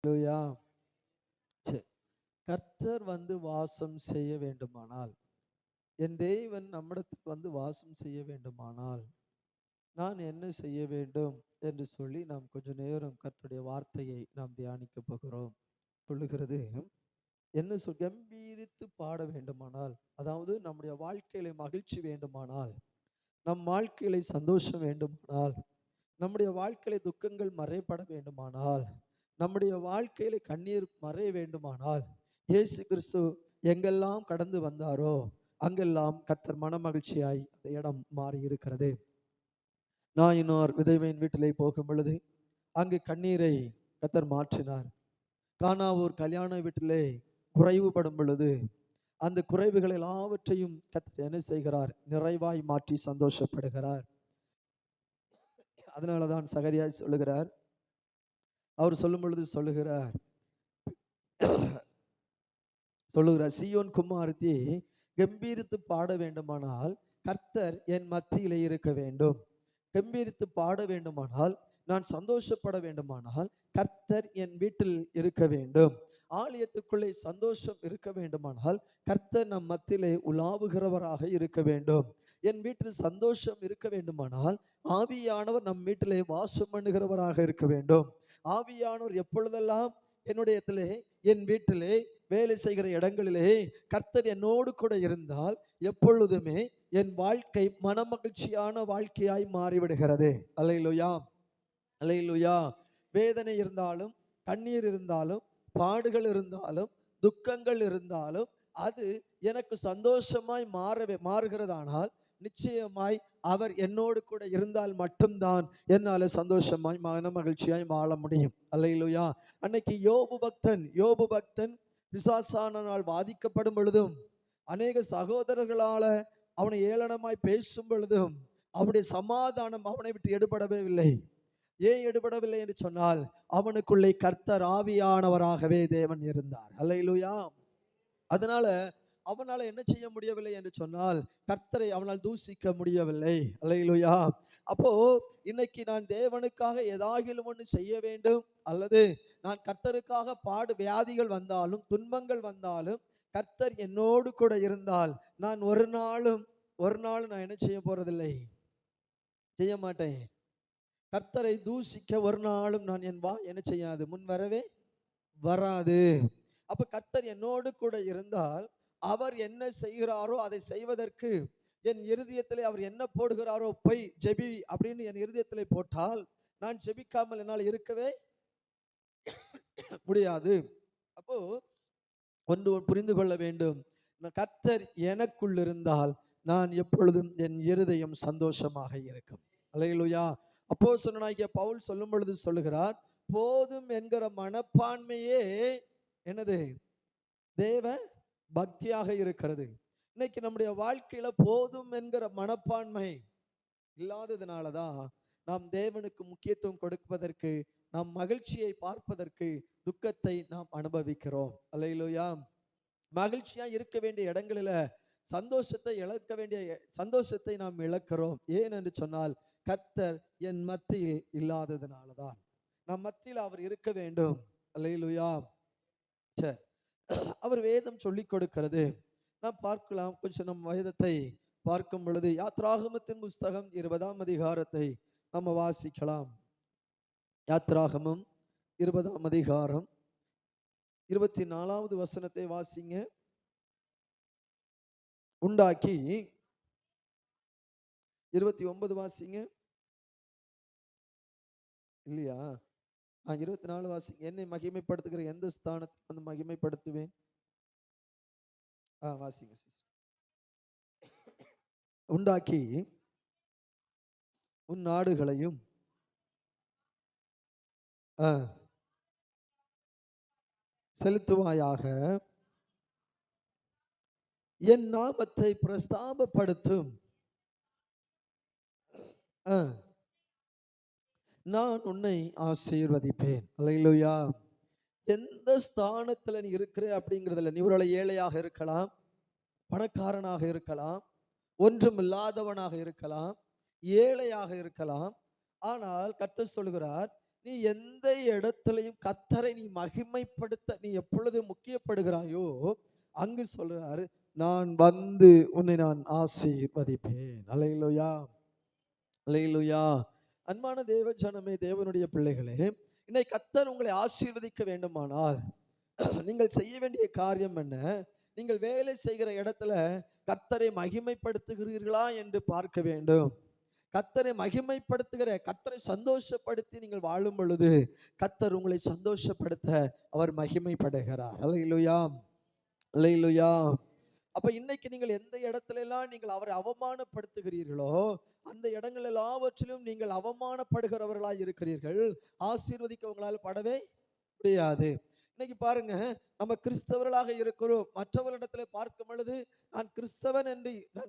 ஹalleluya. சரி. கர்த்தர் வாசம் செய்ய வேண்டுமானால், என் தேவன் நம்மிடத்தில் வாசம் செய்ய வேண்டுமானால் நான் என்ன செய்ய வேண்டும் என்று சொல்லி நாம் கொஞ்ச நேரம் கர்த்தருடைய வார்த்தையை நாம் தியானிக்க போகிறோம். சொல்லுகிறது என்ன கம்பீரித்து பாட வேண்டுமானால், அதாவது நம்முடைய வாழ்க்கையில மகிழ்ச்சி வேண்டுமானால், நம் வாழ்க்கையில சந்தோஷம் வேண்டுமானால், நம்முடைய வாழ்க்கையில துக்கங்கள் மறைபட வேண்டுமானால், நம்முடைய வாழ்க்கையில கண்ணீர் மறைய வேண்டுமானால், இயேசு கிறிஸ்து எங்கெல்லாம் கடந்து வந்தாரோ அங்கெல்லாம் கர்த்தர் மன மகிழ்ச்சியாய் அந்த இடம் மாறி இருக்கிறது. நாயினார் விதவையின் வீட்டிலே போகும் பொழுது அங்கு கண்ணீரை கர்த்தர் மாற்றினார். கானாவூர் கல்யாண வீட்டிலே குறைவுபடும் பொழுது அந்த குறைவுகள் எல்லாவற்றையும் கர்த்தர் என்ன செய்கிறார்? நிறைவாய் மாற்றி சந்தோஷப்படுகிறார். அதனாலதான் சகரியாய் சொல்லுகிறார், அவர் சொல்லும் பொழுது சொல்லுகிறார் சீயோன் குமாரத்தி கம்பீரித்து பாட வேண்டுமானால் கர்த்தர் என் மத்தியிலே இருக்க வேண்டும். கம்பீரித்து பாட வேண்டுமானால், நான் சந்தோஷப்பட வேண்டுமானால் கர்த்தர் என் வீட்டில் இருக்க வேண்டும். ஆலயத்துக்குள்ளே சந்தோஷம் இருக்க வேண்டுமானால் கர்த்தர் நம் மத்தியிலே உலாவுகிறவராக இருக்க வேண்டும். என் வீட்டில் சந்தோஷம் இருக்க வேண்டுமானால் ஆவியானவர் நம் வீட்டிலே வாசம் பண்ணுகிறவராக இருக்க வேண்டும். ஆவியானவர் எப்பொழுதெல்லாம் என்னுடைய என் வீட்டிலே வேலை செய்கிற இடங்களிலே கர்த்தர் என்னோடு கூட இருந்தால் எப்பொழுதுமே என் வாழ்க்கை மனமகிழ்ச்சியான வாழ்க்கையாய் மாறிவிடுகிறது. அல்லேலூயா, அல்லேலூயா. வேதனை இருந்தாலும், கண்ணீர் இருந்தாலும், பாடுகள் இருந்தாலும், துக்கங்கள் இருந்தாலும் அது எனக்கு சந்தோஷமாய் மாறுகிறதானால் நிச்சயமாய் அவர் என்னோடு கூட இருந்தால் மட்டும்தான் என்னால சந்தோஷமாய் மன மகிழ்ச்சியாய் வாழ முடியும். அல்லேலூயா. அன்னைக்கு யோபு பக்தன் பிசாசானால் பாதிக்கப்படும் பொழுதும், அநேக சகோதரர்களால அவனை ஏளனமாய் பேசும் பொழுதும் அவனுடைய சமாதானம் அவனை விட்டு எடுபடவே இல்லை. ஏன் எடுபடவில்லை என்று சொன்னால், அவனுக்குள்ளே கர்த்தர் ஆவியானவராகவே தேவன் இருந்தார். அல்லேலூயா. அதனால அவனால என்ன செய்ய முடியவில்லை என்று சொன்னால், கர்த்தரை அவனால் தூசிக்க முடியவில்லை. அல்லேலூயா. அப்போ இன்னைக்கு நான் தேவனுக்காக ஏதாகிலும் ஒன்று செய்ய வேண்டும், அல்லது நான் கர்த்தருக்காக வியாதிகள் வந்தாலும் துன்பங்கள் வந்தாலும் கர்த்தர் என்னோடு கூட இருந்தால் நான் ஒரு நாளும் நான் என்ன செய்ய போறதில்லை, செய்ய மாட்டேன். கர்த்தரை தூசிக்க ஒரு நாளும் நான் என்ன செய்யாது, முன் வரவே வராது. அப்ப கர்த்தர் என்னோடு கூட இருந்தால் அவர் என்ன செய்கிறாரோ அதை செய்வதற்கு என் இருதயத்திலே அவர் என்ன போடுகிறாரோ, போய் ஜெபி அப்படின்னு என் இருதயத்திலே போட்டால் நான் ஜெபிக்காமல் என்னால் இருக்கவே முடியாது. அப்போ ஒன்று புரிந்து கொள்ள வேண்டும், கர்த்தர் எனக்குள் இருந்தால் நான் எப்பொழுதும் என் இருதயம் சந்தோஷமாக இருக்கும். அல்லேலூயா. அப்போஸ்தலனாகிய பவுல் சொல்லும் பொழுது சொல்லுகிறார், போதும் என்கிற மனப்பான்மையே என்னது? தேவ பக்தியாக இருக்கிறது. இன்னைக்கு நம்முடைய வாழ்க்கையில போதும் என்கிற மனப்பான்மை இல்லாததுனாலதான் நாம் தேவனுக்கு முக்கியத்துவம் கொடுப்பதற்கு, நாம் மகிழ்ச்சியை பார்ப்பதற்கு துக்கத்தை நாம் அனுபவிக்கிறோம். அல்லேலூயா. மகிழ்ச்சியா இருக்க வேண்டிய இடங்களில சந்தோஷத்தை நாம் இழக்கிறோம். ஏன் என்று சொன்னால், கர்த்தர் என் மத்தியில் இல்லாததுனாலதான். நம் மத்தியில் அவர் இருக்க வேண்டும். அல்லேலூயா. சரி, அவர் வேதம் சொல்லிக் கொடுக்கிறது. நாம் பார்க்கலாம். கொஞ்சம் நம் வேதத்தை பார்க்கும் பொழுது யாத்ராகமத்தின் புஸ்தகம் 20ஆம் அதிகாரத்தை நம்ம வாசிக்கலாம். யாத்ராகமம் 20ஆம் அதிகாரம் 24வது வசனத்தை வாசிங்க. உண்டாக்கி 29 வாசிங்க. இல்லையா? 24 வாசிங்க. என்னை மகிமைப்படுத்துகிற எந்த ஸ்தானத்தை மகிமைப்படுத்துவேன்? வாசிங்க சிஸ்டர். உண்டாக்கி உன் நாடுகளையும் செலுத்துவாயாக, என் நாமத்தை பிரஸ்தாபப்படுத்தும் நான் உன்னை ஆசீர்வதிப்பேன். அல்லேலூயா. எந்த ஸ்தானத்துல நீ இருக்கிற அப்படிங்கிறதுல, நீ ஒரு ஏழையாக இருக்கலாம், பணக்காரனாக இருக்கலாம், ஒன்றும் இல்லாதவனாக இருக்கலாம், ஏழையாக இருக்கலாம். ஆனால் கர்த்தர் சொல்கிறார், நீ எந்த இடத்திலையும் கர்த்தரை நீ மகிமைப்படுத்த நீ எப்பொழுது முக்கியப்படுகிறாயோ அங்கு சொல்றாரு, நான் வந்து உன்னை நான் ஆசீர்வதிப்பேன். அல்லேலூயா, அல்லேலூயா. அன்பான தேவ ஜனமே, தேவனுடைய பிள்ளைகளே, இன்னைக்கு கர்த்தர் உங்களை ஆசீர்வதிக்க வேண்டுமானால் நீங்கள் செய்ய வேண்டிய காரியம் என்ன? நீங்கள் வேலை செய்கிற இடத்துல கர்த்தரை மகிமைப்படுத்துகிறீர்களா என்று பார்க்க வேண்டும். கர்த்தரை மகிமைப்படுத்துகிற, கர்த்தரை சந்தோஷப்படுத்தி நீங்கள் வாழும் பொழுது கர்த்தர் உங்களை சந்தோஷப்படுத்த அவர் மகிமைப்படுகிறார். அல்லேலூயா, அல்லேலூயா. அப்ப இன்னைக்கு நீங்கள் எந்த இடத்துல எல்லாம் நீங்கள் அவரை அவமானப்படுத்துகிறீர்களோ அந்த இடங்கள் எல்லாவற்றிலும் நீங்கள் அவமானப்படுகிறவர்களாய் இருக்கிறீர்கள். ஆசீர்வதிக்க உங்களால் படவே முடியாது. இன்னைக்கு பாருங்க, நம்ம கிறிஸ்தவர்களாக இருக்கிறோம். மற்றவர்களிடத்துல பார்க்கும் பொழுது நான்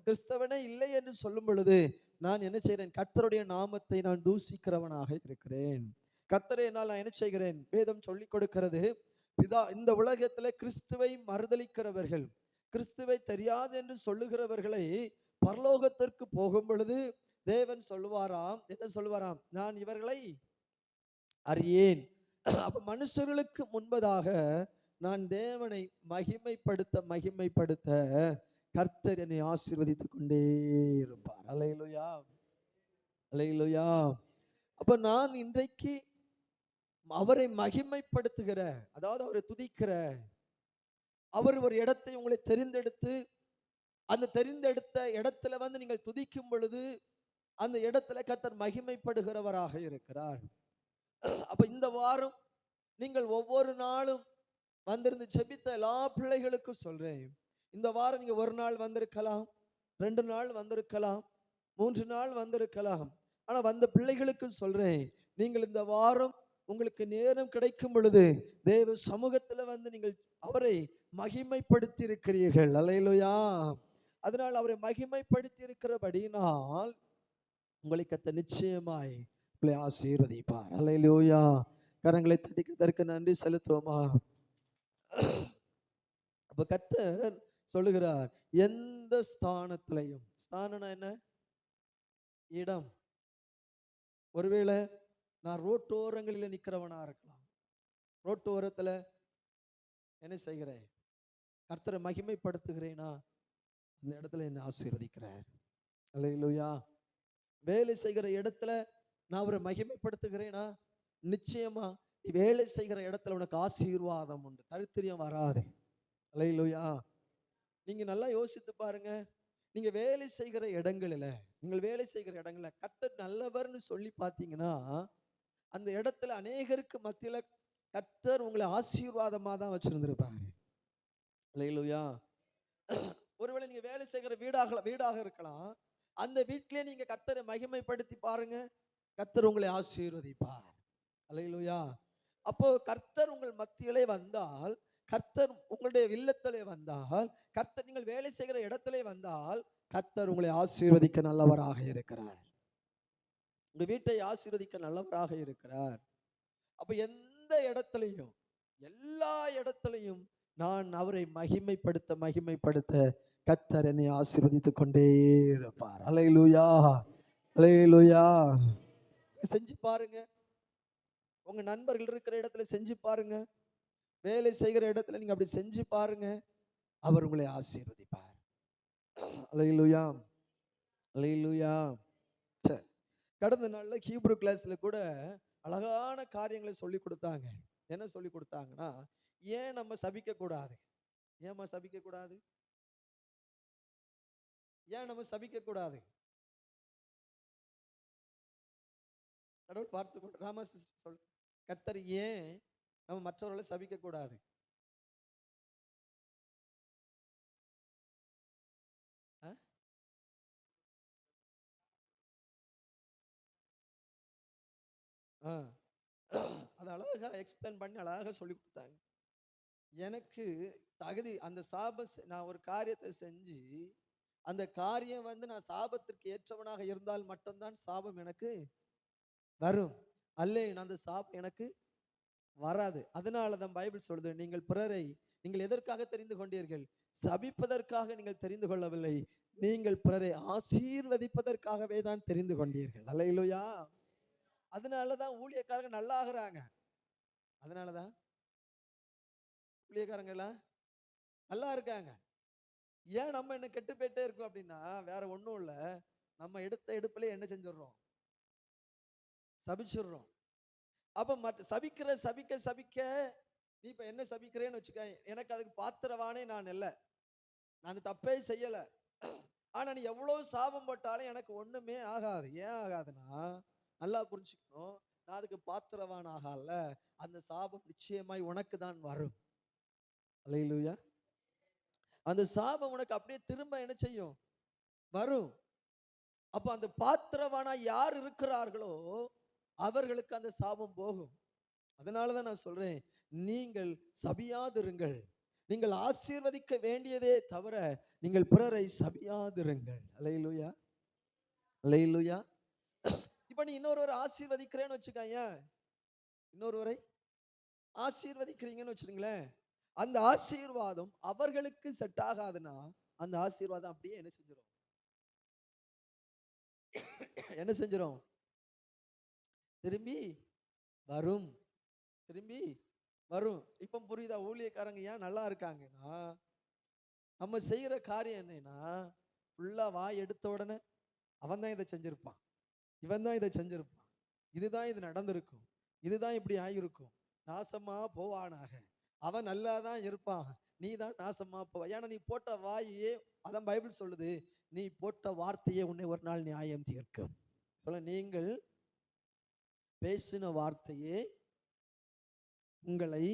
கிறிஸ்தவனே இல்லை என்று சொல்லும் பொழுது நான் என்ன செய்கிறேன்? கர்த்தருடைய நாமத்தை நான் தூசிக்கிறவனாக இருக்கிறேன். கர்த்தரை நான் என்ன செய்கிறேன்? வேதம் சொல்லிக் கொடுக்கிறது, இந்த உலகத்துல கிறிஸ்துவை மறுதலிக்கிறவர்கள், கிறிஸ்துவை தெரியாது என்று சொல்லுகிறவர்களை பரலோகத்திற்கு போகும் பொழுது தேவன் சொல்லுவாராம், என்ன சொல்லுவாராம்? நான் இவர்களை அறியேன். அப்ப மனுஷர்களுக்கு முன்பதாக நான் தேவனை மகிமைப்படுத்த கர்த்தர் என்னை ஆசீர்வதித்துக் கொண்டே இருப்பார். அல்லேலூயா, அல்லேலூயா. அப்ப நான் இன்றைக்கு அவரை மகிமைப்படுத்துகிற, அதாவது அவரை துதிக்கிற, அவர் ஒரு இடத்தை உங்களை தெரிந்தெடுத்து அந்த தெரிந்தெடுத்த இடத்துல வந்து நீங்கள் துதிக்கும் பொழுது அந்த இடத்துல கர்த்தர் மகிமைப்படுகிறவராக இருக்கிறார். அப்ப இந்த வாரம் நீங்கள் ஒவ்வொரு நாளும் வந்திருந்து ஜெபித்த எல்லா பிள்ளைகளுக்கும் சொல்றேன், இந்த வாரம் நீங்க ஒரு நாள் வந்திருக்கலாம், 2 நாள் வந்திருக்கலாம், 3 நாள் வந்திருக்கலாம். ஆனா வந்த பிள்ளைகளுக்கு சொல்றேன், நீங்கள் இந்த வாரம் உங்களுக்கு நேரம் கிடைக்கும் பொழுது தேவ சமூகத்துல வந்து நீங்கள் அவரை மகிமைப்படுத்தி இருக்கிறீர்கள். அல்லேலூயா. அதனால் அவரை மகிமைப்படுத்தி இருக்கிறபடியினால் உங்களை கர்த்தர் நிச்சயமாய் உங்களை ஆசீர்வதிப்பார். அல்லேலூயா. கரங்களை தட்டிக்கிறதற்கு நன்றி செலுத்துவோமா? அப்ப கர்த்தர் சொல்லுகிறார், எந்த ஸ்தானத்திலையும், ஸ்தானம்னா என்ன? இடம். ஒருவேளை நான் ரோட்டோரங்களில் நிக்கிறவனா இருக்கலாம். ரோட்டோரத்துல என்ன செய்கிறேன்? கர்த்தரை மகிமைப்படுத்துகிறேனா? அந்த இடத்துல என்ன ஆசீர்வதிக்கிறார். அல்லேலூயா. வேலை செய்கிற இடத்துல நான் அவரை மகிமைப்படுத்துகிறேனா? நிச்சயமா நீ வேலை செய்கிற இடத்துல உனக்கு ஆசீர்வாதம் உண்டு, தரித்திரியம் வராது. அல்லேலூயா. நீங்க நல்லா யோசித்து பாருங்க, நீங்க வேலை செய்கிற இடங்களில, கர்த்தர் நல்லவர்னு சொல்லி பார்த்தீங்கன்னா அந்த இடத்துல அநேகருக்கு மத்தியில கர்த்தர் உங்களை ஆசீர்வாதமா தான் வச்சிருந்திருப்பாரு. அல்லேலூயா. ஒருவேளை நீங்க வேலை செய்கிற வீடாக இருக்கலாம், அந்த வீட்டிலே நீங்க கர்த்தரை மகிமைப்படுத்தி பாருங்க, கர்த்தர் உங்களை ஆசீர்வதிப்பார். அல்லேலூயா. அப்போ கர்த்தர் உங்கள் மத்தியிலே வந்தால், கர்த்தர் உங்களுடைய இல்லத்திலே வந்தால், கர்த்தர் நீங்கள் வேலை செய்கிற இடத்திலே வந்தால் கர்த்தர் உங்களை ஆசீர்வதிக்க நல்லவராக இருக்கிறார். உங்க வீட்டை ஆசீர்வதிக்க நல்லவராக இருக்கிறார். அப்ப எந்த இடத்திலையும், எல்லா இடத்திலையும் நான் அவரை மகிமைப்படுத்த கர்த்தர் என்னை ஆசீர்வதித்துக் கொண்டே இருப்பார். அல்லேலூயா, அல்லேலூயா. செஞ்சு பாருங்க. உங்க நண்பர்கள் இருக்கிற இடத்துல செஞ்சு பாருங்க. வேலை செய்கிற இடத்துல நீங்க அப்படி செஞ்சு பாருங்க, அவர் உங்களை ஆசீர்வதிப்பார். அல்லேலூயா, அல்லேலூயா. சரி, கடந்த நாள்ல ஹீப்ரு கிளாஸ்ல கூட அழகான காரியங்களை சொல்லி கொடுத்தாங்க. என்ன சொல்லி கொடுத்தாங்கன்னா, ஏன் நம்ம சபிக்க கூடாது? ஏமா சபிக்க கூடாது? ஏன் நம்ம சபிக்க கூடாது? கடவுள் பார்த்து கொண்டு, ராமா சிஸ்டர் சொல், கர்த்தர் ஏன் நம்ம மற்றவர்களை சபிக்க கூடாது? அது அழகா எக்ஸ்பிளைன் பண்ணி அழகாக சொல்லி கொடுத்தாங்க. எனக்கு தகுதி, அந்த நான் ஒரு காரியத்தை செஞ்சு அந்த காரியம் வந்து நான் சாபத்திற்கு ஏற்றவனாக இருந்தால் மட்டும்தான் சாபம் எனக்கு வரும். அல்ல, அந்த சாபம் எனக்கு வராது. அதனாலதான் பைபிள் சொல்லுது, நீங்கள் எதற்காக தெரிந்து கொண்டீர்கள்? சபிப்பதற்காக நீங்கள் தெரிந்து கொள்ளவில்லை, நீங்கள் பிறரை ஆசீர்வதிப்பதற்காகவே தான் தெரிந்து கொண்டீர்கள். அல்லேலூயா. அதனாலதான் ஊழியக்காரங்க நல்லா ஆகுறாங்க. அதனாலதான் ஊழியக்காரங்க எல்லாம் நல்லா இருக்காங்க. ஏன் நம்ம என்ன கெட்டு போயிட்டே இருக்கோம் அப்படின்னா, வேற ஒண்ணும் இல்ல. நம்ம எடுத்த எடுப்பிலே என்ன செஞ்சிடறோம்? சபிச்சிடுறோம். அப்ப சபிக்க சபிக்க நீ இப்ப என்ன சபிக்கிறேன்னு வச்சுக்க, எனக்கு அதுக்கு பாத்திரவானே நான் இல்ல. நான் அந்த தப்பே செய்யல. ஆனா நீ எவ்வளவு சாபம் போட்டாலும் எனக்கு ஒண்ணுமே ஆகாது. ஏன் ஆகாதுன்னா, நல்லா புரிஞ்சுக்கணும். நான் அதுக்கு பாத்திரவான் ஆகல. அந்த சாபம் நிச்சயமாய் உனக்கு தான் வரும். அல்லேலூயா. அந்த சாபம் உனக்கு அப்படியே திரும்ப என்ன செய்யும்? வரும். அப்ப அந்த பாத்திரவானா யார் இருக்கிறார்களோ அவர்களுக்கு அந்த சாபம் போகும். அதனாலதான் நான் சொல்றேன், நீங்கள் சபியாதிருங்கள். நீங்கள் ஆசீர்வதிக்க வேண்டியதே தவிர நீங்கள் பிறரை சபியாதிருங்கள். அல்லேலூயா, அல்லேலூயா. இப்ப நீ இன்னொருவரை ஆசீர்வதிக்கிறேன்னு வச்சுக்கோயேன், இன்னொருவரை ஆசீர்வதிக்கிறீங்கன்னு வச்சுருங்களேன், அந்த ஆசீர்வாதம் அவர்களுக்கு செட் ஆகாதுன்னா அந்த ஆசீர்வாதம் அப்படியே என்ன செஞ்சிடும்? என்ன செஞ்சிடும்? திரும்பி வரும். திரும்பி வரும். இப்ப புரியுதா? ஊழியக்காரங்க ஏன் நல்லா இருக்காங்கன்னா, நம்ம செய்யற காரியம் என்னன்னா, ஃபுல்லா வாய் எடுத்த உடனே அவன் தான் இதை செஞ்சிருப்பான், இவன் தான் இதை செஞ்சிருப்பான், இதுதான் இது நடந்திருக்கும், இதுதான் இப்படி ஆயிருக்கும், நாசமா போவானாக, அவன் நல்லா தான் இருப்பான், நீ தான் நாசமா போவ. ஏன்னா நீ போட்ட வாயே, அதான் பைபிள் சொல்லுது, நீ போட்ட வார்த்தையே உன்னை ஒரு நாள் நியாயம் தீர்க்கும். சொல்ல, நீங்கள் பேசின வார்த்தையே உங்களை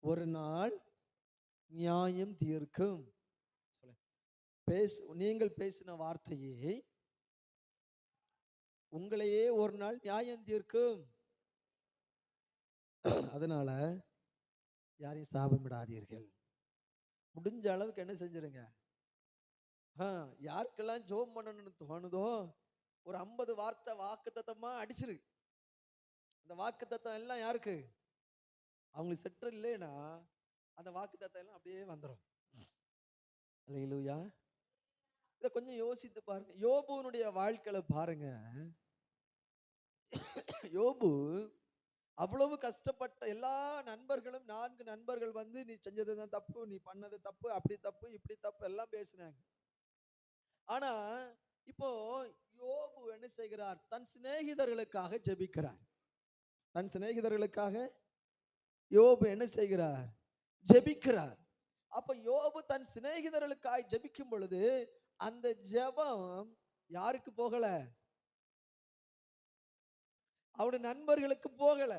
ஒரு நாள் நியாயம் தீர்க்கும். நீங்கள் பேசின வார்த்தையே உங்களையே ஒரு நாள் நியாயம் தீர்க்கும். அதனால யாரையும் சாபமிடாதீர்கள். முடிஞ்ச அளவுக்கு என்ன செஞ்சிருங்க, யாருக்கெல்லாம் ஜோம் பண்ணணும்னு தோணுதோ ஒரு 50 வார்த்தை வாக்குத்தத்தமா அடிச்சிரு. அந்த வாக்குத்தத்தம் எல்லாம் யாருக்கு? அவங்களுக்கு செட்டு இல்லைன்னா அந்த வாக்குத்தத்தம் எல்லாம் அப்படியே வந்துடும். அல்லேலூயா. இதை கொஞ்சம் யோசித்து பாருங்க. யோபுனுடைய வாழ்க்கையில பாருங்க. யோபு அவ்வளவு கஷ்டப்பட்ட எல்லா நண்பர்களும், 4 நண்பர்கள் வந்து நீ செஞ்சதுதான் தப்பு, நீ பண்ணது தப்பு, அப்படி தப்பு, இப்படி தப்பு எல்லாம் பேசினாங்க. ஆனா இப்போ யோபு என்ன செய்கிறார்? தன் சிநேகிதர்களுக்காக ஜெபிக்கிறார். தன் சிநேகிதர்களுக்காக யோபு என்ன செய்கிறார்? ஜெபிக்கிறார். அப்ப யோபு தன் சிநேகிதர்களுக்காக ஜெபிக்கும் பொழுது அந்த ஜெபம் யாருக்கு போகல? அவருடைய நண்பர்களுக்கு போகல.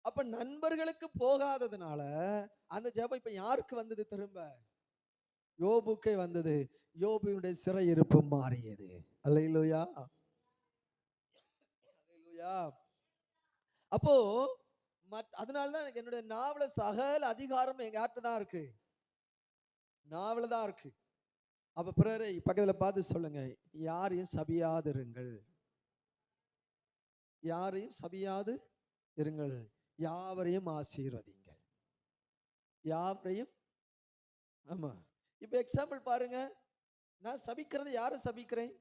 அப்ப நண்பர்களுக்கு போகாததுனால அந்த ஜெபம் இப்ப யாருக்கு வந்தது? திரும்ப யோபுக்கே வந்தது. யோபுடைய சிறையிருப்பு மாறியது. அல்லேலூயா, அல்லேலூயா. அப்போ அதனாலதான் என்னுடைய நாவல சகல அதிகாரம் எங்க யார்கிட்ட தான் இருக்கு? நாவல தான் இருக்கு. அப்ப பிறரை பக்கத்துல பார்த்து சொல்லுங்க, யாரையும் சபியாதிருங்கள். யாரையும் சபியாது இருங்கள். யாவரையும் ஆசீர்வதிங்கள். யாவரையும். ஆமா. இப்ப எக்ஸாம்பிள் பாருங்க, நான் சபிக்கிறது யாரை சபிக்கிறேன்?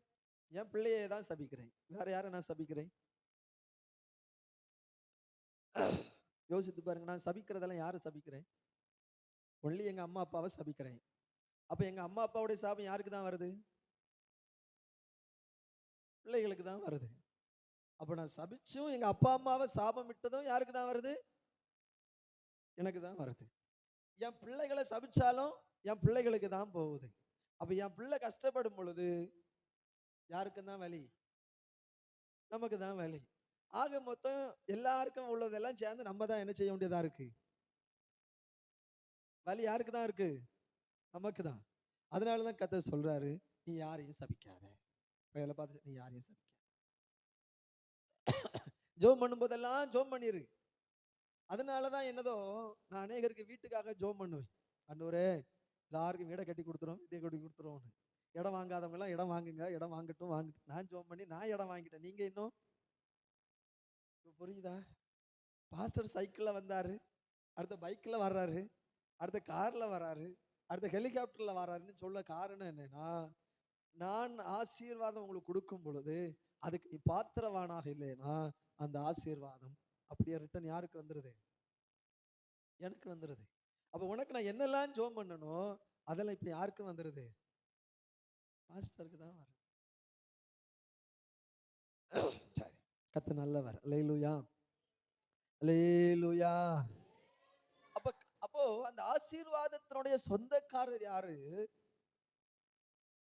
என் பிள்ளையை தான் சபிக்கிறேன். வேற யாரை நான் சபிக்கிறேன்? யோசித்து பாருங்க. நான் சபிக்கிறதெல்லாம் யாரை சபிக்கிறேன்? ஒன்லி எங்க அம்மா அப்பாவை சபிக்கிறேன். அப்ப எங்க அம்மா அப்பாவுடைய சாபம் யாருக்கு தான் வருது? பிள்ளைகளுக்கு தான் வருது. அப்ப நான் சபிச்சும் எங்க அப்பா அம்மாவை சாபம் விட்டதும் யாருக்கு தான் வருது? எனக்கு தான் வருது. என் பிள்ளைகளை சபிச்சாலும் என் பிள்ளைகளுக்கு தான் போகுது. அப்ப என் பிள்ளை கஷ்டப்படும் பொழுது யாருக்கும் தான் வலி? நமக்கு தான் வலி. ஆக மொத்தம் எல்லாருக்கும் உள்ளதெல்லாம் சேர்ந்து நம்ம தான் என்ன செய்ய வேண்டியதா இருக்கு? வலி யாருக்கு தான் இருக்கு? நமக்கு தான். அதனாலதான் கர்த்தர் சொல்றாரு, நீ யாரையும் சபிக்காத. வேலை பார்த்து நீ யாரையும் சபிக்காத. ஜோம் பண்ணும் போதெல்லாம் ஜோம் பண்ணிரு. அதனாலதான் என்னதோ நான் அநேகருக்கு வீட்டுக்காக ஜோம் பண்ணுவேன். ஆண்டவரே, எல்லாருக்கும் வீடை கட்டி கொடுத்துரும், வீட்டை கட்டி கொடுத்துரும். இடம் வாங்காதவங்க எல்லாம் இடம் வாங்குங்க, இடம் வாங்கட்டும் வாங்கட்டும். நான் ஜோம் பண்ணி நான் இடம் வாங்கிட்டேன். நீங்க இன்னும் புரியுதா? பாஸ்டர் சைக்கிள்ல வந்தாரு, அடுத்த பைக்ல வர்றாரு, அடுத்த கார்ல வர்றாரு, அடுத்த ஹெலிகாப்டர்ல வர்றாருன்னு சொல்ல காரணம் என்னன்னா, நான் ஆசீர்வாதம் உங்களுக்கு கொடுக்கும் பொழுது அதுக்கு நீ பாத்திரவானாக இல்லைன்னா அந்த ஆசீர்வாதம் அப்படியே ரிட்டர்ன் யாருக்கு வந்துருது? எனக்கு வந்துருது. அப்ப உனக்கு நான் என்னெல்லாம் ஜோம் பண்ணணும் அதெல்லாம் இப்ப யாருக்கு வந்துருது? பாஸ்டருக்கு தான் வரும். சரி, கர்த்தர் நல்லவர். அல்லேலூயா, அல்லேலூயா. அப்ப அப்போ அந்த ஆசீர்வாதத்தினுடைய சொந்தக்காரர் யாரு?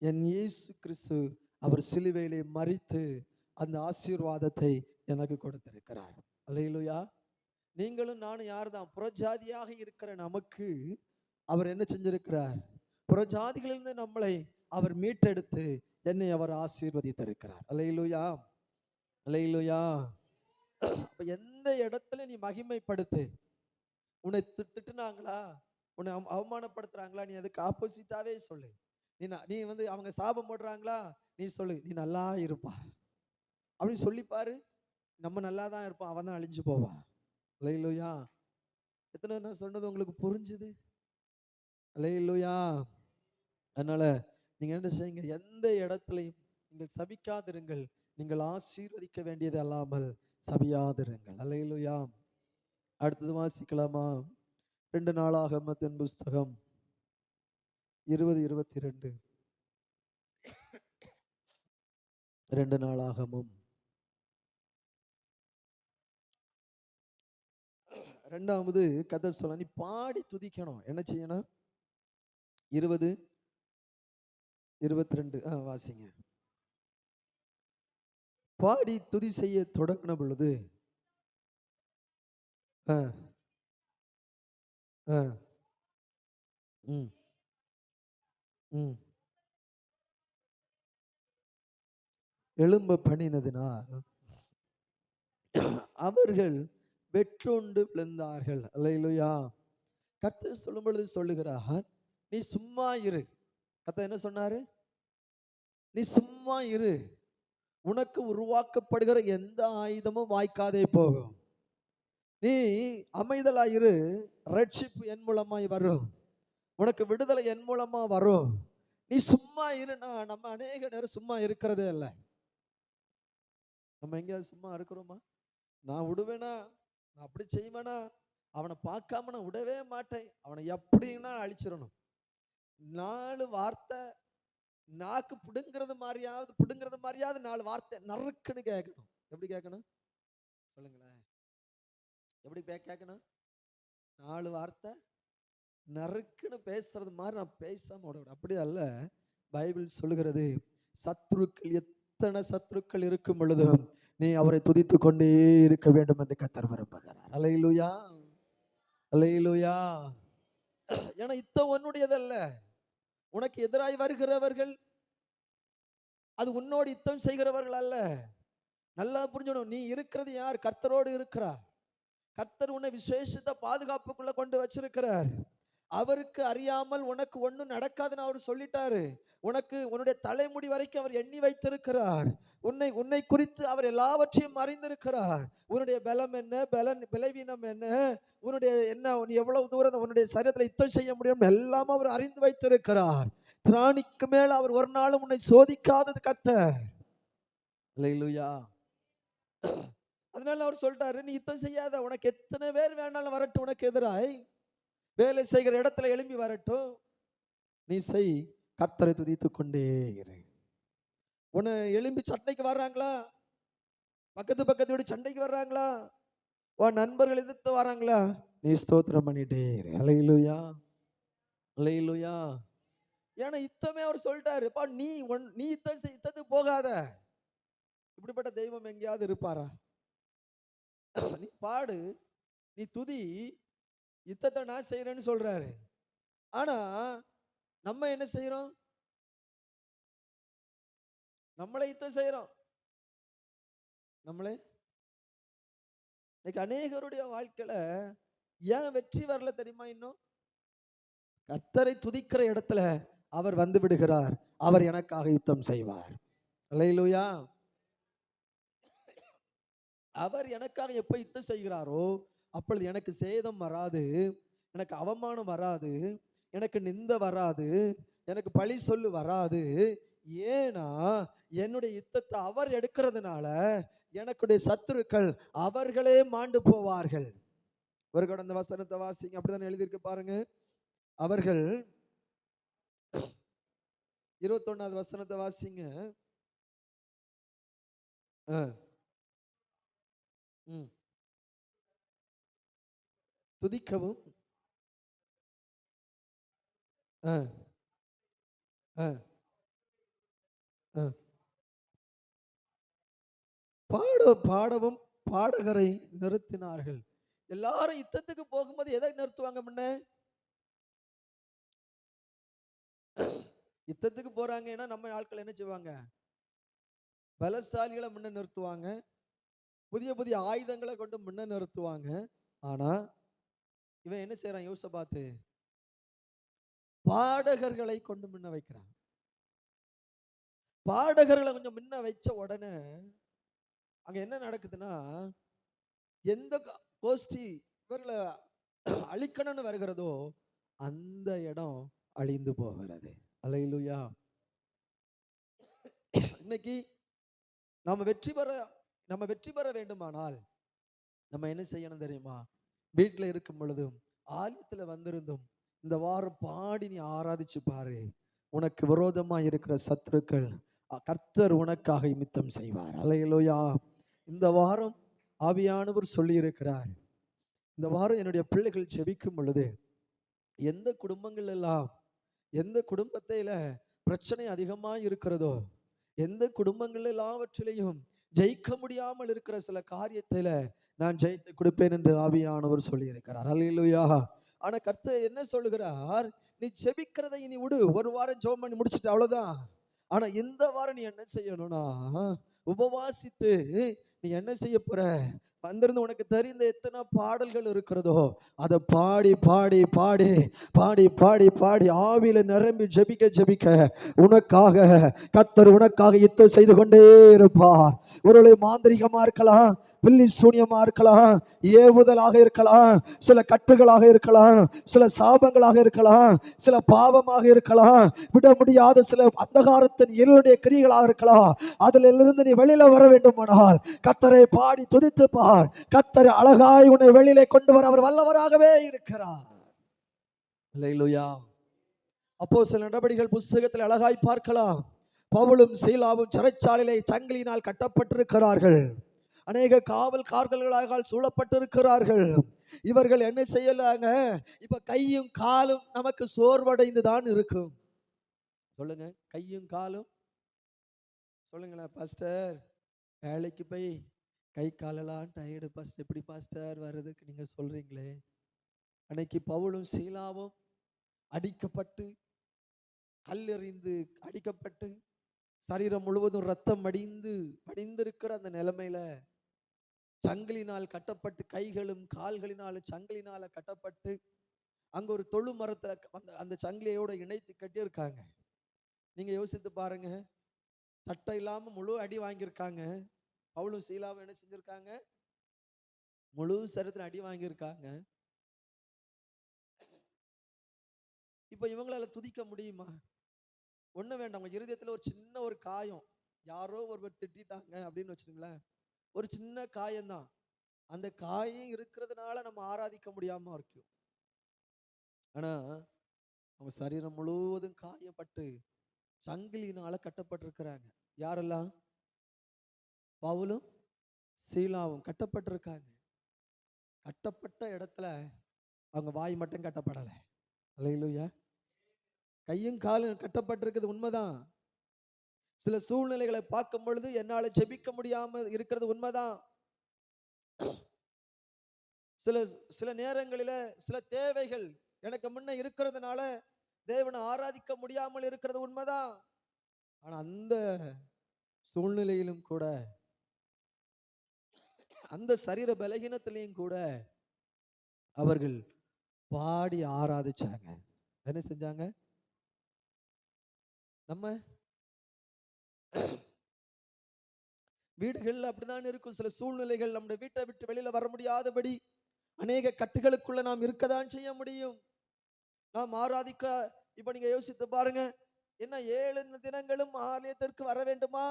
என் இயேசு கிறிஸ்து. அவர் சிலுவையிலே மரித்து அந்த ஆசீர்வாதத்தை எனக்கு கொடுத்திருக்கிறார். அல்லேலூயா. நீங்களும் நானும் யார்தான்? புறஜாதியாக இருக்கிற நமக்கு அவர் என்ன செஞ்சிருக்கிறார்? புறஜாதிகளிலிருந்து நம்மளை அவர் மீட்டெடுத்து என்னை அவர் ஆசீர்வதித்திருக்கிறார். அல்லேலூயா, அல்லேலூயா. அப்ப எந்த இடத்துல நீ மகிமைப்படுத்து. உன்னை திட்டுனாங்களா, உன்னை அவமானப்படுத்துறாங்களா, நீ அதுக்கு ஆப்போசிட்டாவே சொல்லு. நீ வந்து அவங்க சாபம் போடுறாங்களா, நீ சொல்லு நீ நல்லா இருப்பா அப்படின்னு சொல்லி பாரு. நம்ம நல்லா தான் இருப்போம், அவன் தான் அழிஞ்சு போவான். அல்லேலூயா. எத்தனை நான் சொன்னது உங்களுக்கு புரிஞ்சுது? அல்லேலூயா. அதனால நீங்க என்ன செய்யுங்க, எந்த இடத்துலையும் நீங்கள் சபிக்காதிருங்கள், நீங்கள் ஆசீர்வதிக்க வேண்டியது அல்லாமல் சபியாதிருங்கள். அல்லேலூயா. அடுத்தது வாசிக்கலாமா? 2 நாளாகமத்தின் புஸ்தகம் 20:22. 2 நாளாகமும் 2வது கதை சொல்ல, நீ பாடி துதிக்கணும். என்ன செய்யணும்? 20:22 வாசிங்க. பாடி துதி செய்ய தொடங்கின பொழுது எழும்ப பண்ணினதினால் அவர்கள் வெற்றுண்டு விழுந்தார்கள். அல்லேலூயா. கர்த்தர் சொல்லும் பொழுது சொல்லுகிறார், நீ சும்மா இரு. கர்த்தர் என்ன சொன்னாரு? நீ சும்மா இரு, உனக்கு உருவாக்கப்படுகிற எந்த ஆயுதமும் வாய்க்காதே போகும். நீ அமைதலாயிரு, ரட்சிப்பு என் மூலமாய் வரும், உனக்கு விடுதலை என் மூலமா வரும். நீ சும்மா இருனா. நம்ம அநேக நேரம் சும்மா இருக்கிறதே இல்லை. நம்ம எங்கேயாவது சும்மா இருக்கிறோமா? நான் விடுவேனா, நான் அப்படி செய்வேனா, அவனை பார்க்காம நான் விடவே மாட்டேன், அவனை எப்படின்னா அழிச்சிடணும். 4 வார்த்தை நாக்கு பிடுங்கிறது மாதிரியாவது 4 வார்த்தை நறுக்குன்னு கேட்கணும். எப்படி கேட்கணும் சொல்லுங்களேன்? எப்படி கேட்கணும்? 4 வார்த்தை நறுக்குன்னு பேசுறது மாதிரி நான் பேசாம விடணும். அப்படி அல்ல. பைபிள் சொல்லுகிறது, சத்துருக்கள் எத்தனை சத்துருக்கள் இருக்கும் பொழுதும் நீ அவரை துதித்து கொண்டே இருக்க வேண்டும் என்று கர்த்தர் விரும்புகிறார். அல்லேலூயா, அல்லேலூயா. ஏன்னா யுத்தம் உன்னுடையதல்ல. உனக்கு எதிராய் வருகிறவர்கள் அது உன்னோடு யுத்தம் செய்கிறவர்கள் அல்ல. நல்லா புரிஞ்சுக்கணும். நீ இருக்கிறது யார்? கர்த்தரோடு இருக்கிறார். கர்த்தர் உன்னை விசேஷித்த பாதுகாப்புக்குள்ள கொண்டு வச்சிருக்கிறார். அவருக்கு அறியாமல் உனக்கு ஒண்ணும் நடக்காதுன்னு அவர் சொல்லிட்டாரு. உனக்கு உன்னுடைய தலைமுடி வரைக்கும் அவர் எண்ணி வைத்திருக்கிறார். உன்னை குறித்து அவர் எல்லாவற்றையும் அறிந்திருக்கிறார். உன்னுடைய பலம் என்ன, பலவீனம் என்ன, உன்னுடைய என்ன, நீ எவ்வளவு தூரம் உன்னுடைய சரீரத்தில் யுத்தம் செய்ய முடியும் எல்லாம் அவர் அறிந்து வைத்திருக்கிறார். திராணிக்கு மேல அவர் ஒரு நாளும் உன்னை சோதிக்காதது கர்த்தர். அல்லேலூயா. அதனால அவர் சொல்லிட்டாரு, நீ யுத்தம் செய்யாத, உனக்கு எத்தனை பேர் வேணாலும் வரட்டும், உனக்கு எதிராய் வேலை செய்கிற இடத்துல எழும்பி வரட்டும், நீ செய், கர்த்தரை துதித்துக் கொண்டே இரு. உன்னை எழும்பி சண்டைக்கு வர்றாங்களா, பக்கத்து வீடு சண்டைக்கு வர்றாங்களா, உன் நண்பர்கள் எதிர்த்து வராங்களா, நீ ஸ்தோத்திரம் பண்ணிட்டே இரு. அல்லேலூயா, அல்லேலூயா. ஏன்னா யுத்தமே அவர் சொல்லிட்டாரு, நீ யுத்தத்துக்கு போகாத. இப்படிப்பட்ட தெய்வம் எங்கேயாவது இருப்பாரா? நீ பாடு, நீ துதி, யுத்தத்தை நான் செய்யறேன்னு சொல்றாரு. ஆனா நம்ம என்ன செய்யறோம்? நம்மளே யுத்தம் செய்யறோம். நம்மளே இன்னைக்கு அநேகருடைய வாழ்க்கையில ஏன் வெற்றி வரல தெரியுமா? இன்னும் கர்த்தரை துதிக்கிற இடத்துல அவர் வந்து விடுகிறார், அவர் எனக்காக யுத்தம் செய்வார். அல்லேலூயா. அவர் எனக்காக எப்ப யுத்தம் செய்கிறாரோ அப்பொழுது எனக்கு சேதம் வராது, எனக்கு அவமானம் வராது, எனக்கு நிந்த வராது, எனக்கு பழி சொல்லு வராது, ஏன்னா என்னுடைய யுத்தத்தை அவர் எடுக்கிறதுனால எனக்குடைய சத்துருக்கள் அவர்களே மாண்டு போவார்கள். அவர்களோட அந்த வசனத்தை வாசிங்க, அப்படிதான் எழுதியிருக்கு பாருங்க. அவர்கள் 21வது வசனத்தை வாசிங்க. ம். துதிக்கவும் அ, அ, அ. பாடவும் பாடகரை நிறுத்தினார்கள். எல்லாரும் யுத்தத்துக்கு போகும்போது எதை நிறுத்துவாங்க முன்ன? யுத்தத்துக்கு போறாங்கன்னா நம்ம ஆட்கள் என்ன செய்வாங்க? பலசாலிகளை முன்ன நிறுத்துவாங்க. புதிய புதிய ஆயுதங்களை கொண்டு முன்ன நிறுத்துவாங்க. ஆனா இவன் என்ன செய்யறான்? யோசபாத்து பாடகர்களை கொண்டு முன்ன வைக்கிறான். பாடகர்களை கொஞ்சம் முன்ன வச்ச உடனே அங்க என்ன நடக்குதுன்னா, எந்த கோஷ்டி இவர்களை அழிக்கணும்னு வருகிறதோ அந்த இடம் அழிந்து போகிறது. அல்லேலூயா. இன்னைக்கு நம்ம வெற்றி பெற வேண்டுமானால் நம்ம என்ன செய்யணும் தெரியுமா? வீட்டுல இருக்கும் பொழுதும் ஆலயத்துல வந்திருந்தும் இந்த வாரம் பாடி நீ ஆராதிச்சு பாரு. உனக்கு விரோதமா இருக்கிற சத்துருக்கள் கர்த்தர் உனக்காக யுத்தம் செய்வார். அல்லேலூயா. இந்த வாரம் ஆவியானவர் சொல்லி இருக்கிறார், இந்த வாரம் என்னுடைய பிள்ளைகள் செபிக்கும் பொழுது எந்த குடும்பங்கள் எல்லாம், எந்த குடும்பத்தில பிரச்சனை அதிகமா இருக்கிறதோ, எந்த குடும்பங்கள் எல்லாவற்றிலையும் ஜெயிக்க முடியாமல் இருக்கிற சில காரியத்தில நான் ஜெயித்து கொடுப்பேன் என்று ஆவியானவர் சொல்லி இருக்கிறார். அல்லேலூயா. ஆனா கர்த்தர் என்ன சொல்லுகிறார்? நீ ஜெபிக்கிறதை இனி விடு. ஒரு வாரம் ஜெபம் பண்ணி முடிச்சிட்டு அவ்வளவுதான். ஆனா இந்த வாரம் நீ என்ன செய்யணும்னா, உபவாசித்து நீ என்ன செய்ய போற? வந்திருந்து உனக்கு தெரிந்த எத்தனை பாடல்கள் இருக்கிறதோ அதை பாடி பாடி பாடி பாடி பாடி பாடி ஆவியில நிரம்பி ஜெபிக்க ஜெபிக்க உனக்காக கர்த்தர் உனக்காக யுத்தம் செய்து கொண்டே இருப்பார். ஒருவேளை மாந்திரிகமா இருக்கலாம், பில்லி சூனியமா இருக்கலாம், ஏவுதலாக இருக்கலாம், சில கட்டுகளாக இருக்கலாம், சில சாபங்களாக இருக்கலாம், சில பாவமாக இருக்கலாம், விட முடியாத சில அந்தகாரத்தின் இருளுடைய கிரியைகளாக இருக்கலாம். அதில் இருந்து நீ வெளியில வர வேண்டுமானால் கர்த்தரை பாடி துதித்து பார். கர்த்தர் அழகாய் உன்னை வெளியிலே கொண்டு வர அவர் வல்லவராகவே இருக்கிறார். அல்லேலூயா. அப்போஸ்தலர் நடபடிகள் புஸ்தகத்தில் அழகாய் பார்க்கலாம். பவுலும் சீலாவும் சிறைச்சாலையிலே சங்கிலியினால் கட்டப்பட்டிருக்கிறார்கள். அநேக காவல்காரர்களாக சூழப்பட்டிருக்கிறார்கள். இவர்கள் என்ன செய்யலாங்க? இப்ப கையும் காலும் நமக்கு சோர்வடைந்து தான் இருக்கும். சொல்லுங்க, கையும் காலும். சொல்லுங்களேன் பாஸ்டர், வேலைக்கு போய் கை காலெல்லாம் டயர்டு பாஸ்டர், எப்படி பாஸ்டர் வர்றதுக்கு நீங்க சொல்றீங்களே. அன்னைக்கு பவுலும் சீலாவும் அடிக்கப்பட்டு, கல்லெறிந்து அடிக்கப்பட்டு, சரீரம் முழுவதும் ரத்தம் வடிந்திருக்கிற அந்த நிலைமையில சங்கிலினால் கட்டப்பட்டு, கைகளும் கால்களினாலும் சங்கிலினால கட்டப்பட்டு, அங்க ஒரு தொழு மரத்துல அந்த சங்கிலியோட இணைத்து கட்டி இருக்காங்க. நீங்க யோசித்து பாருங்க, சட்டை இல்லாம முழு அடி வாங்கியிருக்காங்க. பவுலும் சீலாவும் என்ன செஞ்சிருக்காங்க? முழு சரீரத்துல அடி வாங்கியிருக்காங்க. இப்ப இவங்களால துதிக்க முடியுமா? ஒண்ணு வேண்டாம். உங்க இருதயத்துல ஒரு சின்ன ஒரு காயம், யாரோ ஒருவர் திட்டாங்க அப்படின்னு வச்சுங்களேன், ஒரு சின்ன காயம்தான். அந்த காயம் இருக்கிறதுனால நம்ம ஆராதிக்க முடியாம இருக்கும். ஆனா அவங்க சரீரம் முழுவதும் காயப்பட்டு சங்கிலினால கட்டப்பட்டிருக்கிறாங்க. யாரெல்லாம்? பவுலும் சீலாவும் கட்டப்பட்டிருக்காங்க. கட்டப்பட்ட இடத்துல அவங்க வாய் மட்டும் கட்டப்படலை. அல்லேலூயா. கையும் காலும் கட்டப்பட்டிருக்கிறது உண்மைதான். சில சூழ்நிலைகளை பார்க்கும் பொழுது என்னால ஜெபிக்க முடியாம இருக்கிறது உண்மைதான். சில சில நேரங்களில சில தேவைகள் எனக்கு முன்ன இருக்கிறதுனால தேவனை ஆராதிக்க முடியாமல் இருக்கிறது உண்மைதான். ஆனா அந்த சூழ்நிலையிலும் கூட, அந்த சரீர பலகீனத்திலையும் கூட அவர்கள் பாடி ஆராதிச்சாங்க. என்ன செஞ்சாங்க? நம்ம வீடுகள்ல அப்படிதான் இருக்கும். சில சூழ்நிலைகள் நம்முடைய வீட்டை விட்டு வெளியில வர முடியாதபடி அநேக கட்டுகளுக்குள்ள நாம் இருக்கதான் செய்ய முடியும். நாம் ஆராதிக்க, இப்ப நீங்க யோசித்து பாருங்க, என்ன 7 தினங்களும் ஆலயத்திற்கு வர வேண்டுமா,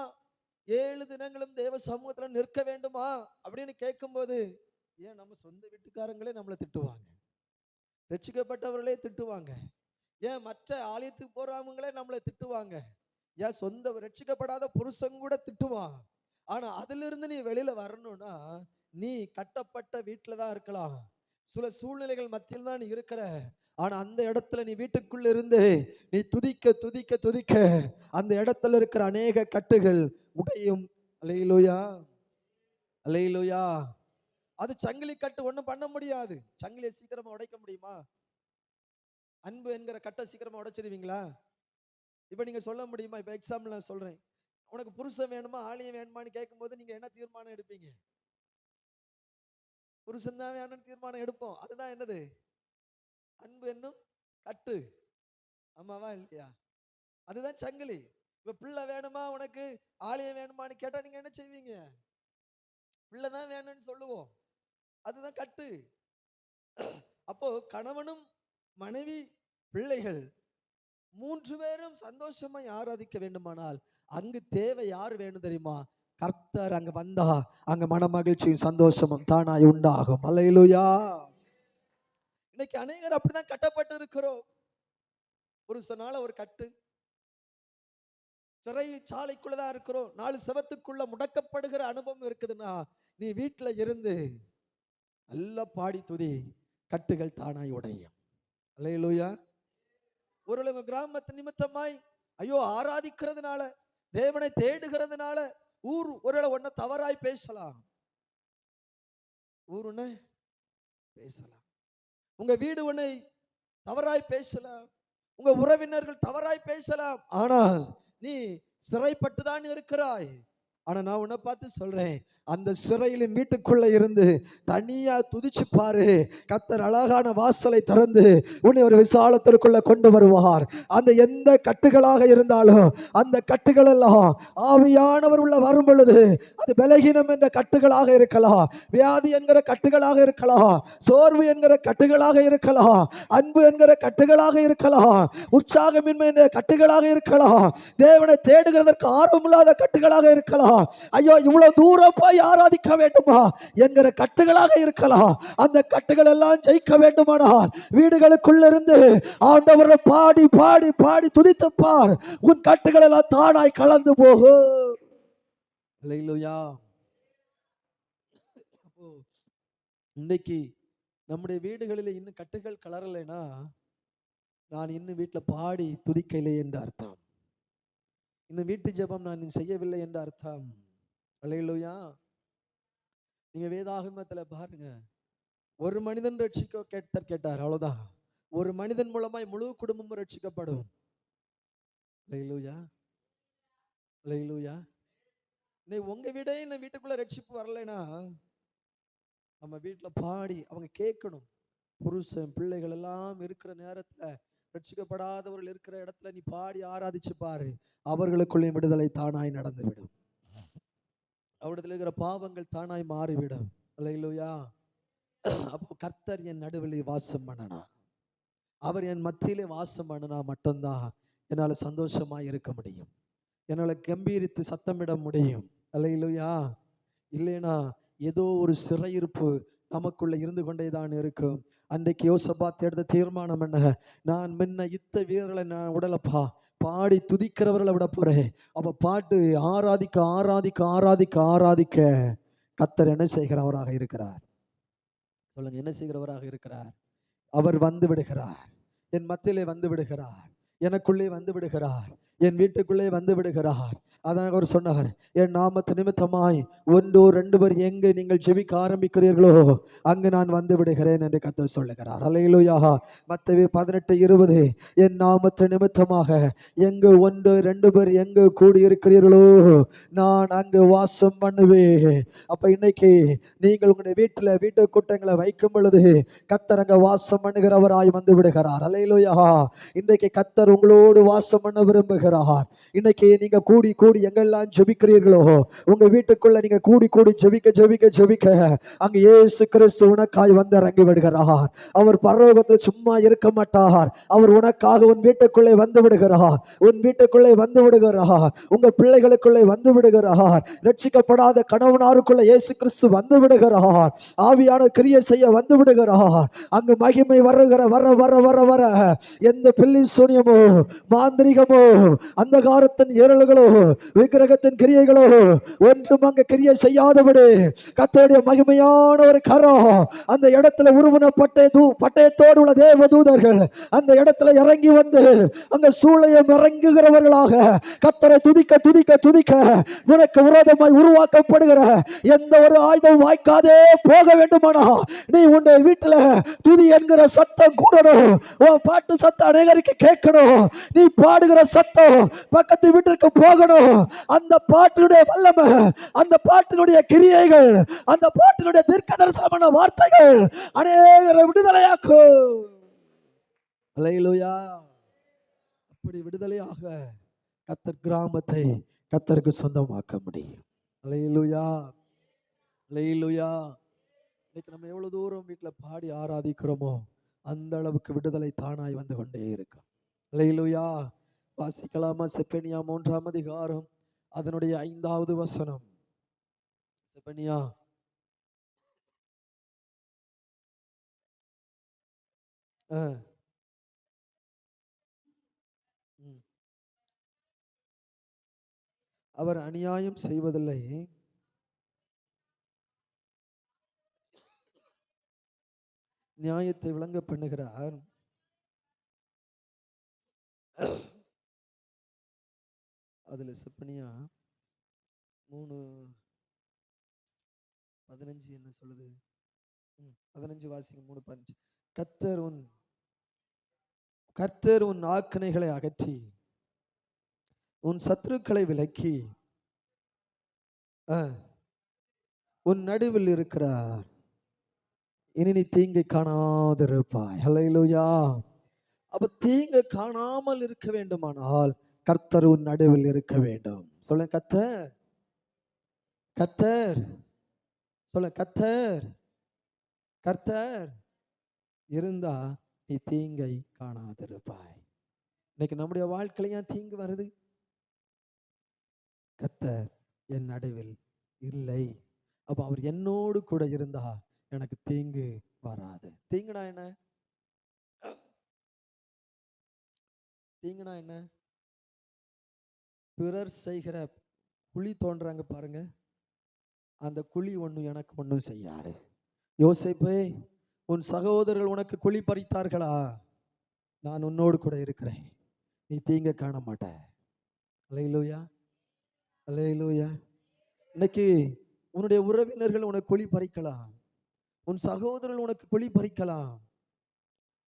7 தினங்களும் தேவ சமூகத்துல நிற்க வேண்டுமா அப்படின்னு கேட்கும்போது, ஏன் நம்ம சொந்த வீட்டுக்காரங்களே நம்மளை திட்டுவாங்க, ரட்சிக்கப்பட்டவர்களே திட்டுவாங்க, ஏன் மற்ற ஆலயத்துக்கு போறவங்களே நம்மளை திட்டுவாங்க, ஏன் சொந்த ரட்சிக்கப்படாத புருஷன் கூட திட்டுவான். ஆனா அதுல இருந்து நீ வெளியில வரணும்னா, நீ கட்டப்பட்ட வீட்டுல தான் இருக்கலாம், சில சூழ்நிலைகள் மத்தியில் தான் நீ இருக்கிற. ஆனா அந்த இடத்துல நீ வீட்டுக்குள்ள இருந்து நீ துதிக்க துதிக்க துதிக்க அந்த இடத்துல இருக்கிற அநேக கட்டுகள் உடையும். அல்லேலூயா, அல்லேலூயா. அது சங்கிலி கட்டு, ஒண்ணும் பண்ண முடியாது. சங்கிலியை சீக்கிரமா உடைக்க முடியுமா? அன்பு என்கிற கட்டை சீக்கிரமா உடைச்சிருவீங்களா? இப்ப நீங்க சொல்ல முடியுமா? இப்ப எக்ஸாம்பிள் நான் சொல்றேன், உனக்கு புருஷன் வேணுமா ஆலயம் வேணுமான்னு கேட்கும்போது நீங்க என்ன தீர்மானம் எடுப்பீங்க? புருஷன் தான் வேணும்னு தீர்மானம் எடுப்போம். அதுதான் என்னது? அன்பு என்னும் கட்டு. ஆமாவா இல்லையா? அதுதான் சங்கிலி. இப்ப பிள்ளை வேணுமா உனக்கு ஆலயம் வேணுமான்னு கேட்டா நீங்க என்ன செய்வீங்க? பிள்ளைதான் வேணும்னு சொல்லுவோம். அதுதான் கட்டு. அப்போ கணவனும் மனைவி பிள்ளைகள் 3 பேரும் சந்தோஷமாய் ஆராதிக்க வேண்டுமானால் அங்கு தேவை யார் வேணும் தெரியுமா? கர்த்தர் அங்க வந்தா அங்க மனமகிழ்ச்சியும் சந்தோஷமும் தானாய் உண்டாகும். அல்லேலூயா. இன்னைக்கு அநேகர் அப்படிதான் கட்டப்பட்டு இருக்கிறோம். புருஷனால ஒரு கட்டு, சிறை சாலைக்குள்ளதான் இருக்கிறோம், 4 செவத்துக்குள்ள முடக்கப்படுகிற அனுபவம் இருக்குதுன்னா நீ வீட்டுல இருந்து நல்லா பாடி துதி, கட்டுகள் தானாய் உடையும். அல்லேலூயா. ஒரு கிராமத்து நிமித்தமாய் ஐயோ ஆராதிக்கிறதுனால, தேவனை தேடுகிறதுனால ஊர் ஒருவேளை ஒன்ன தவறாய் பேசலாம், ஊர் ஒண்ணு பேசலாம், உங்க வீடு ஒன்னை தவறாய் பேசலாம், உங்க உறவினர்கள் தவறாய் பேசலாம். ஆனால் நீ சிறைப்பட்டுதான் இருக்கிறாய். ஆனா நான் உன்னை பார்த்து சொல்றேன், அந்த சிறையிலும் வீட்டுக்குள்ள இருந்து தனியா துதிச்சு பாரு, கர்த்தர் அழகான வாசலை திறந்து உன்னை ஒரு விசாலத்திற்குள்ள கொண்டு வருவார். அந்த எந்த கட்டுகளாக இருந்தாலும் அந்த கட்டுகள் எல்லாம் ஆவியானவர் உள்ள வரும் பொழுது அது பலகீனம் என்ற கட்டுகளாக இருக்கலாம், வியாதி என்கிற கட்டுகளாக இருக்கலாம், சோர்வு என்கிற கட்டுகளாக இருக்கலாம், அன்பு என்கிற கட்டுகளாக இருக்கலாம், உற்சாகமின்மை என்ற கட்டுகளாக இருக்கலாம், தேவனை தேடுகிறதற்கு ஆர்வமில்லாத கட்டுகளாக இருக்கலாம், ஐயோ இவ்வளவு தூரம் போய் ஆராதிக்க வேண்டுமா என்கிற கட்டுகளாக இருக்கலாம். அந்த கட்டுகள் எல்லாம் ஜெயிக்க வேண்டுமானால் வீடுகளுக்குள்ள இருந்து ஆண்டவரை பாடி பாடி பாடி துதித்து பார், உன் கட்டுகள் எல்லாம் தானாய் கலந்து போகும். அல்லேலூயா. இன்னைக்கு நம்முடைய வீடுகளில் இன்னும் கட்டுகள் கலரலைன்னா நான் இன்னும் வீட்டில் பாடி துதிக்கலை என்று அர்த்தம், இன்னும் வீட்டு ஜெபம் நான் செய்யவில்லை என்று அர்த்தம். அல்லேலூயா. நீங்க வேதாகமத்துல பாருங்க, ஒரு மனிதன் ரட்சிக்க கேட்டார், அவ்வளவுதான். ஒரு மனிதன் மூலமாய் முழு குடும்பமும் ரட்சிக்கப்படும். அல்லேலூயா, அல்லேலூயா. உங்க வீடே இந்த வீட்டுக்குள்ள ரட்சிப்பு வரலைன்னா நம்ம வீட்டுல பாடி அவங்க கேட்கணும். புருஷன் பிள்ளைகள் எல்லாம் இருக்கிற நேரத்துல, ரட்சிக்கப்படாதவர்கள் இருக்கிற இடத்துல நீ பாடி ஆராதிச்சு பாரு, அவர்களுக்குள்ளே விடுதலை தானாய் நடந்துவிடும், அவரிடத்தில் இருக்கிற பாவங்கள் தானாய் மாறிவிடும். அல்லேலூயா. அப்போ கர்த்தர் என் நடுவில் வாசம் பண்ணனா, அவர் என் மத்தியிலே வாசம் பண்ணனா மட்டும்தான் என்னால சந்தோஷமா இருக்க முடியும், என்னால கம்பீரித்து சத்தமிட முடியும். அல்லேலூயா. இல்லைனா ஏதோ ஒரு சிறையிருப்பு நமக்குள்ள இருந்து கொண்டேதான் இருக்கும். அன்றைக்கு யோசபாத் எடுத்த தீர்மானம் என்ன? நான் முன்ன யுத்த வீரர்களை நான் உடலப்பா, பாடி துதிக்கிறவர்களை விட போறேன். அப்ப பாட்டு ஆராதிக்க ஆராதிக்க ஆராதிக்க ஆராதிக்க கர்த்தர் என்ன செய்கிறவராக இருக்கிறார்? சொல்லுங்க, என்ன செய்கிறவராக இருக்கிறார்? அவர் வந்து விடுகிறார், என் மத்தியிலே வந்து விடுகிறார், எனக்குள்ளே வந்து விடுகிறார், என் வீட்டுக்குள்ளே வந்து விடுகிறார். அதான் அவர் சொன்னார், என் நாமத்து நிமித்தமாய் 1 2 பேர் எங்கு நீங்கள் ஜெபிக்க ஆரம்பிக்கிறீர்களோ அங்கு நான் வந்து விடுகிறேன் என்று கர்த்தர் சொல்லுகிறார். அல்லேலூயா. மத்தேயு 18:20, என் நாமத்து நிமித்தமாக எங்கு 1 2 பேர் எங்கு கூடி இருக்கிறீர்களோ நான் அங்கு வாசம் பண்ணுவேன். அப்ப இன்னைக்கு நீங்கள் உங்களுடைய வீட்டு கூட்டங்களை வைக்கும் பொழுது கர்த்தர் அங்க வாசம் பண்ணுகிறவராய் வந்து விடுகிறார். அல்லேலூயா. இன்றைக்கு கர்த்தர் கர்த்தர் உங்களோடு வாசம் பண்ண விரும்புகிறார். இன்னைக்கு நீங்க கூடி கூடி எங்கெல்லாம் ஜெபிக்கிறீர்களோ, உங்க வீட்டுக்குள்ள நீங்க கூடி கூடி ஜெபிக்க ஜெபிக்க ஜெபிக்க அங்க இயேசு கிறிஸ்து உனக்காய் வந்து இறங்கி விடுகிறார். அவர் பரலோகத்தில் சும்மா இருக்க மாட்டார். அவர் உனக்காக உன் வீட்டுக்குள்ளே வந்து விடுகிறார். உன் வீட்டுக்குள்ளே வந்து விடுகிறார். உங்க பிள்ளைகளுக்குள்ளே வந்து விடுகிறார். ரட்சிக்கப்படாத கணவனாருக்குள்ள இயேசு கிறிஸ்து வந்து விடுகிறார். ஆவியான கிரியை செய்ய வந்து விடுகிறார். அங்கு மகிமை வருகிற வர வர வர வர எந்த பில்லி சூனியமோ, மாந்திரிகமோ, அந்தகாரத்தின் ஏரல்களோ, விக்கிரகத்தின் கிரியைகளோ ஒன்றும் அங்கு கிரியை செய்யாதபடி கர்த்தருடைய மகிமையான ஒரு கரம் அந்த இடத்துல பட்டயத்தோடு உள்ள தேவ தூதர்கள் அந்த இடத்துல இறங்கி வந்து அந்த சூளையம் இறங்குகிறவர்களாக கர்த்தரை துதிக்க துதிக்க துதிக்க உனக்கு விரோதமாய் உருவாக்கப்படுகிற எந்த ஒரு ஆயுதம் வாய்க்காதே போக வேண்டுமானா நீ உன்னுடைய வீட்டுல துதி என்கிற சத்தம் கூடணும். உன் பாட்டு சத்தம் அநேகருக்கு கேட்கணும். நீ பாடுகிற சத்தம் பக்கத்து வீட்டிற்கு போகணும். அந்த பாட்டினுடைய வல்லமை, அந்த பாட்டினுடைய கிரியைகள், அந்த பாட்டினுடைய தீர்க்க தரிசனமான வார்த்தைகள் அநேகரை விடுதலையாக்கும். அல்லேலூயா. அப்படி விடுதலையாக கர்த்தர் கிராமத்தை கர்த்தருக்கு சொந்தமாக்க முடியும். அல்லேலூயா, அல்லேலூயா. இன்னைக்கு நம்ம எவ்வளவு தூரம் வீட்டுல பாடி ஆராதிக்கிறோமோ அந்த அளவுக்கு விடுதலை தானாய் வந்து கொண்டே இருக்கும். அல்லேலூயா. வாசிக்கலாமா? செப்பனியா 3ஆம் அதிகாரம் அதனுடைய 5வது வசனம். செப்பனியா அவர் அநியாயம் செய்வதில்லை, நியாயத்தை விளங்க பண்ணுகிறார். அதுல செப்பனியா 3:15 என்ன சொல்லுது? 15 வாசிங்க. 3:15. கர்த்தர் உன் ஆக்கினைகளை அகற்றி உன் சத்துருக்களை விலக்கி உன் நடுவில் இருக்கிறார். இனி நீ தீங்கை காணாதிருப்பாய். அல்லேலூயா. அப்ப தீங்கு காணாமல் இருக்க வேண்டுமானால் கர்த்தர் உன் நடுவில் இருக்க வேண்டும். சொல்ல கர்த்தர், கர்த்தர் சொல்ல கர்த்தர், கர்த்தர் இருந்தா நீ தீங்கை காணாதிருப்பாய். இன்னைக்கு நம்முடைய வாழ்க்கையில ஏன் தீங்கு வருது? கர்த்தர் என் நடுவில் இல்லை. அப்ப அவர் என்னோடு கூட இருந்தா எனக்கு தீங்கு வராது. தீங்குனா என்ன? தீங்குனா என்ன? பிறர் செய்கிற குழி தோன்றாங்க பாருங்க, அந்த குழி ஒண்ணு எனக்கு ஒண்ணும் செய்யாது. யோசேப்பே, உன் சகோதரர்கள் உனக்கு குழி பறித்தார்களா? நான் உன்னோடு கூட இருக்கிறேன், நீ தீங்க காண மாட்ட. அல்லேலூயா, அல்லேலூயா. இன்னைக்கு உன்னுடைய உறவினர்கள் உனக்கு குழி பறிக்கலாம், உன் சகோதரர்கள் உனக்கு குழி பறிக்கலாம்.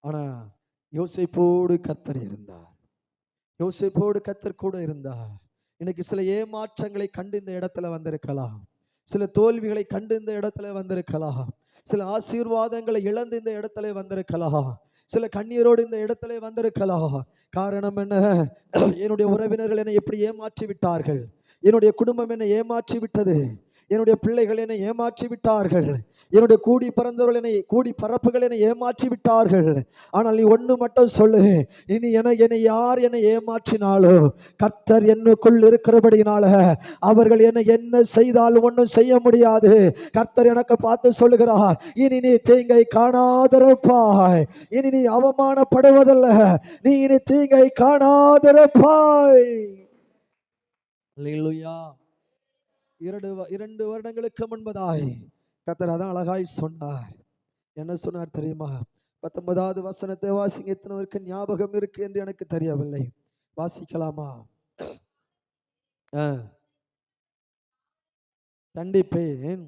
ஆனா யோசேப்போடு கர்த்தர் இருந்தார். யோசேப்போடு கர்த்தர் கூட இருந்தார். இன்னைக்கு சில ஏமாற்றங்களை கண்டு இந்த இடத்துல வந்திருக்கலாம், சில தோல்விகளை கண்டு இந்த இடத்துல வந்திருக்கலாம், சில ஆசீர்வாதங்களை இழந்து இந்த இடத்துல வந்திருக்கலாம், சில கண்ணீரோடு இந்த இடத்துல வந்திருக்கலாம். காரணம் என்ன? என்னுடைய உறவினர்கள் என்னை எப்படி ஏமாற்றி விட்டார்கள், என்னுடைய குடும்பம் என்னை ஏமாற்றி விட்டது, என்னுடைய பிள்ளைகள் என்னை ஏமாற்றி விட்டார்கள், என்னுடைய கூடி பரப்புகள் என்னை ஏமாற்றி விட்டார்கள். ஆனால் நீ ஒண்ணு மட்டும் சொல்லு, இனி என்னை யார் என்னை ஏமாற்றினாலும் கர்த்தர் என்னுக்குள் இருக்கிறபடினால அவர்கள் என்னை என்ன செய்தாலும் ஒன்றும் செய்ய முடியாது. கர்த்தர் எனக்கு பார்த்து சொல்லுகிறார், இனி நீ தீங்கை காணாதிருப்பாய், இனி நீ அவமானப்படுவதல்ல, நீ இனி தீங்கை காணாதிருப்பாய். அல்லேலூயா. 2 வருடங்களுக்கு முன்பதாய் கர்த்தர் அதான் அழகாய் சொன்னார். என்ன சொன்னார் தெரியுமா? 19வது வசனத்தை வாசிங்க. எத்தனைவருக்கு ஞாபகம் இருக்கு என்று எனக்கு தெரியவில்லை. வாசிக்கலாமா? தண்டிப்பேன்,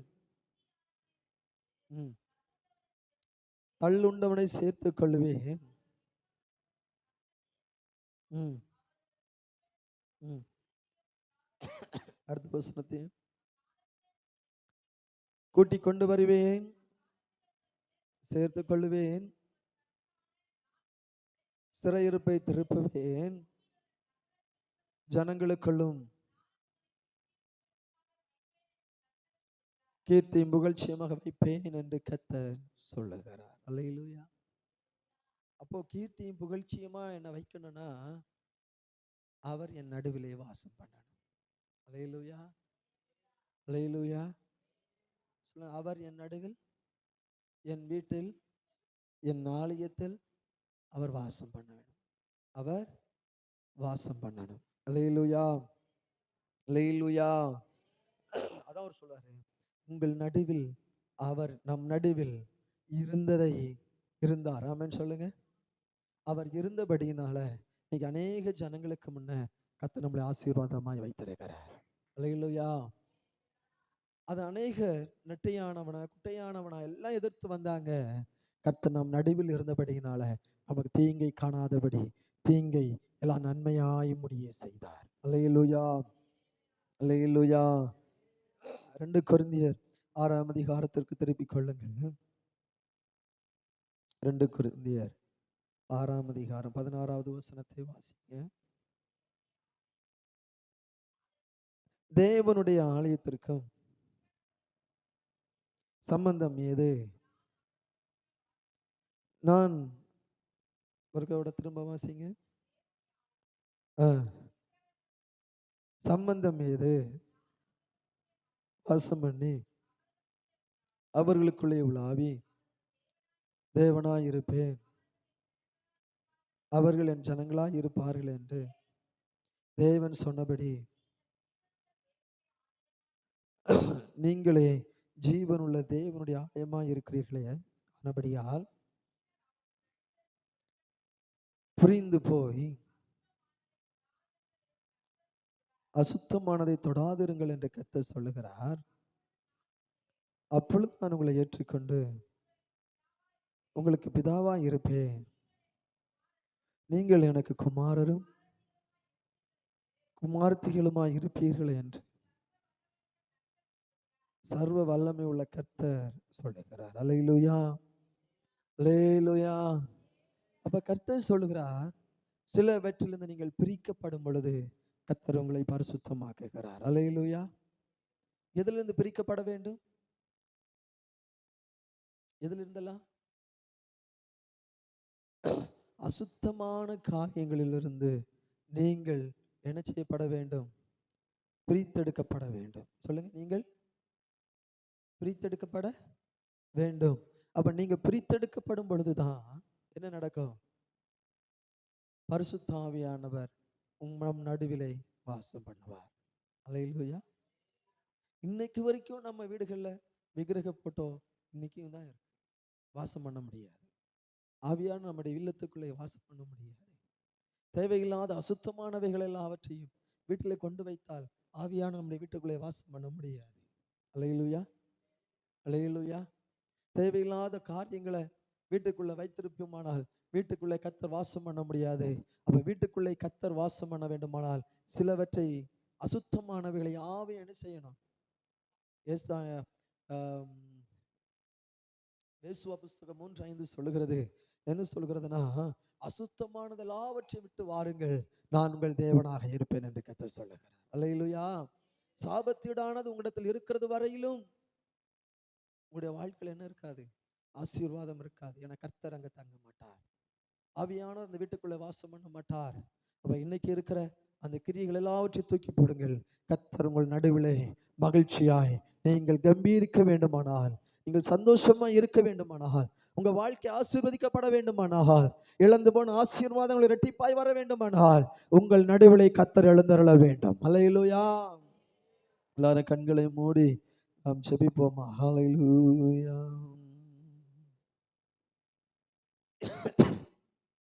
தள்ளுண்டவனை சேர்த்துக் கொள்வேன். அடுத்த வசனத்தை கூட்டிக் கொண்டு வருவேன், சேர்த்துக் கொள்வேன், சிறையிருப்பை திருப்புவேன், ஜனங்களுக்குள்ளும் கீர்த்தியும் புகழ்ச்சியமாக வைப்பேன் என்று கர்த்தர் சொல்லுகிறார். அல்லேலூயா. அப்போ கீர்த்தியும் புகழ்ச்சியுமா என்ன வைக்கணும்னா அவர் என் நடுவிலே வாசம் பண்ணணும். அல்லேலூயா, அல்லேலூயா. அவர் என் நடுவில், என் வீட்டில், என் ஆலயத்தில் அவர் வாசம் பண்ண வேண்டும். அவர் வாசம் பண்ணணும். அல்லேலூயா, அல்லேலூயா. அதான் அவர் சொல்றாரு, உங்கள் நடுவில் அவர் நம் நடுவில் இருந்தார். ஆமென் சொல்லுங்க. அவர் இருந்தபடியினால இன்னைக்கு அநேக ஜனங்களுக்கு முன்ன கர்த்தர் நம்மளை ஆசீர்வாதமாய் வைத்திருக்கிறார். அல்லேலூயா. அது அநேகர் நெட்டையானவனா குட்டையானவனா எல்லாம் எதிர்த்து வந்தாங்க. கர்த்தர் நம் நடுவில் இருந்தபடியினால நமக்கு தீங்கை காணாதபடி தீங்கை எல்லாம் நன்மையாய் முடிய செய்தார். அல்லேலூயா, அல்லேலூயா. 2 கொரிந்தியர் 6ஆம் அதிகாரத்திற்கு திருப்பிக் கொள்ளுங்கள். 2 கொரிந்தியர் 6ஆம் அதிகாரம் 16வது வசனத்தை வாசிங்க. தேவனுடைய ஆலயத்திற்கும் சம்பந்தம் ஏது? நான் ஒருக்கோட திரும்ப வாசிங்க. சம்பந்தம் ஏது? வாசம் பண்ணி அவர்களுக்குள்ளே உலாவி தேவனாய் இருப்பேன், அவர்கள் என் ஜனங்களாய் இருப்பார்கள் என்று தேவன் சொன்னபடி நீங்களே ஜீவனுள்ள தேவனுடைய ஆலயமாய் இருக்கிறீர்களே, ஆனபடியால் புரிந்து போய் அசுத்தமானதை தொடாதிருங்கள் என்று கர்த்தர் சொல்லுகிறார். அப்பொழுது நான் உங்களை ஏற்றுக்கொண்டு உங்களுக்கு பிதாவாய் இருப்பேன், நீங்கள் எனக்கு குமாரரும் குமார்த்திகளுமாய் இருப்பீர்கள் என்று சர்வ வல்லமை உள்ள கர்த்தர் சொல்லுகிறார். அல்லேலூயா, அல்லேலூயா. அப்ப கர்த்தர் சொல்லுகிறார், சிலவற்றிலிருந்து நீங்கள் பிரிக்கப்படும் பொழுது கர்த்தர் உங்களை பரிசுத்தமாக்குகிறார். அல்லேலூயா. எதிலிருந்து பிரிக்கப்பட வேண்டும்? எதிலிருந்தெல்லாம்? அசுத்தமான காரியங்களிலிருந்து நீங்கள் என்ன செய்யப்பட வேண்டும்? பிரித்தெடுக்கப்பட வேண்டும். சொல்லுங்க, நீங்கள் பிரித்தெடுக்கப்பட வேண்டும். அப்ப நீங்க பிரித்தெடுக்கப்படும் பொழுதுதான் என்ன நடக்கும்? பரிசுத்த ஆவியானவர் உம் நடுவிலே வாசம் பண்ணுவார். அல்லேலூயா. இன்னைக்கு வரைக்கும் நம்ம வீடுகள்ல விக்கிரக போட்டோ இன்னைக்கும் தான் இருக்கு. வாசம் பண்ண முடியாது. ஆவியான நம்முடைய இல்லத்துக்குள்ளே வாசம் பண்ண முடியாது. தேவையில்லாத அசுத்தமானவைகள் எல்லாவற்றையும் வீட்டிலே கொண்டு வைத்தால் ஆவியான நம்முடைய வீட்டுக்குள்ளே வாசம் பண்ண முடியாது. அல்லேலூயா, அல்லேலூயா. தேவையில்லாத காரியங்களை வீட்டுக்குள்ள வைத்திருப்போமானால் வீட்டுக்குள்ளே கர்த்தர் வாசம் பண்ண முடியாது. அப்ப வீட்டுக்குள்ளே கர்த்தர் வாசம் பண்ண வேண்டுமானால் சிலவற்றை அசுத்தமானவைகளை யாவை என்ன செய்யணும்? யோசுவா புஸ்தகம் 3:5 சொல்லுகிறது. என்ன சொல்கிறதுனா, அசுத்தமானது எல்லாவற்றையும் விட்டு வாருங்கள், நான் உங்கள் தேவனாக இருப்பேன் என்று கர்த்தர் சொல்லுகிறார். அல்லேலூயா. சாபத்தீடானது உங்களிடத்தில் இருக்கிறது வரையிலும் உங்களுடைய வாழ்க்கையில் என்ன இருக்காது? ஆசீர்வாதம் இருக்காது. என கர்த்தர் அங்க தங்க மாட்டார். ஆவியானவர் அந்த வீட்டுக்குள்ள வாசம் பண்ண மாட்டார். அப்ப இன்னைக்கு இருக்கிற அந்த கிரியைகள் எல்லாவற்றையும் தூக்கி போடுங்கள். கர்த்தர் உங்கள் நடுவிலே மகிழ்ச்சியாய் நீங்கள் கம்பீரிக்க வேண்டுமானால், நீங்கள் சந்தோஷமா இருக்க வேண்டுமானால், உங்க வாழ்க்கை ஆசீர்வதிக்கப்பட வேண்டுமானால், இழந்து போன ஆசீர்வாதங்கள் இரட்டிப்பாய் வர வேண்டுமானால், உங்கள் நடுவிலே கர்த்தர் எழுந்தருள வேண்டும். அல்லேலூயா. எல்லாரும் கண்களை மூடி நாம் ஜெபிப்போமா? ஹல்லேலூயா.